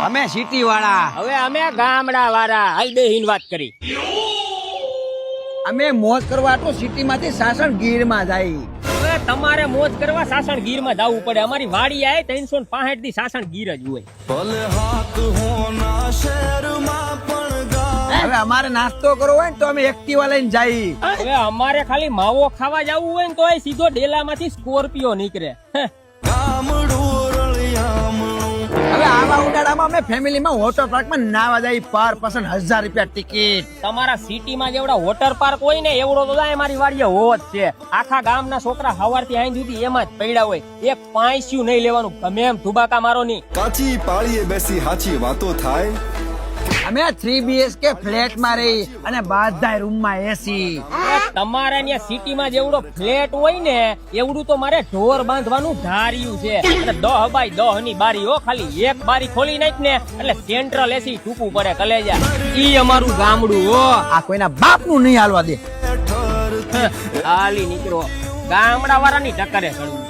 અમે સિટી વાળા. હવે અમે ગામડા વાળા. હાલ બેહીન વાત કરી. અમે મોજ કરવા તો સિટી માંથી સાસણ ગીર માં જાય. હવે તમારે મોજ કરવા સાસણ ગીર માં જવું પડે. અમારી વાડી આય 365 દી સાસણ ગીર જ હોય. હવે અમારે નાસ્તો કરવો હોય ને તો અમે એક્ટિવા લઈને જઈએ. હવે અમારે ખાલી માવો ખાવા જવું હોય ને તો સીધો ડેલા માંથી સ્કોર્પિયો નીકળે. હવે આવા ઉનાળામાં અમે ફેમિલીમાં વોટર પાર્કમાં નાવા જઈએ. પર પર્સન 1000 રૂપિયા ટિકિટ. તમારા સિટીમાં જેવડા વોટર પાર્ક હોય ને એવડો તો જાય મારી વાડીએ હોવ જ છે. આખા ગામના છોકરા સવારથી આઈ સુધી એમાં જ પડ્યા હોય. એક પાંસ્યું નહીં લેવાનું. ગમે એમ ધુબાકા મારો નહીં. કાચી પાળીએ બેસી હાચી વાતો થાય. અમે 3 BHK ફ્લેટ માં રહી અને બધા રૂમ માં એસી. તમારે ત્યાં સિટીમાં જેવડો ફ્લેટ હોય ને એવડું તો મારે ઢોર બાંધવાનું ધાર્યું છે. અને 10 બાય 10 ની બારી હો. ખાલી એક બારી ખોલી નાખ ને એટલે સેન્ટ્રલ એસી ટૂંકું પડે કલેજા. ઈ અમારું ગામડું હો. આ કોઈના બાપ નું નહીં હાલવા દે. હાલી નીકળો. ગામડા વાળાની ટક્કરે ચડવું.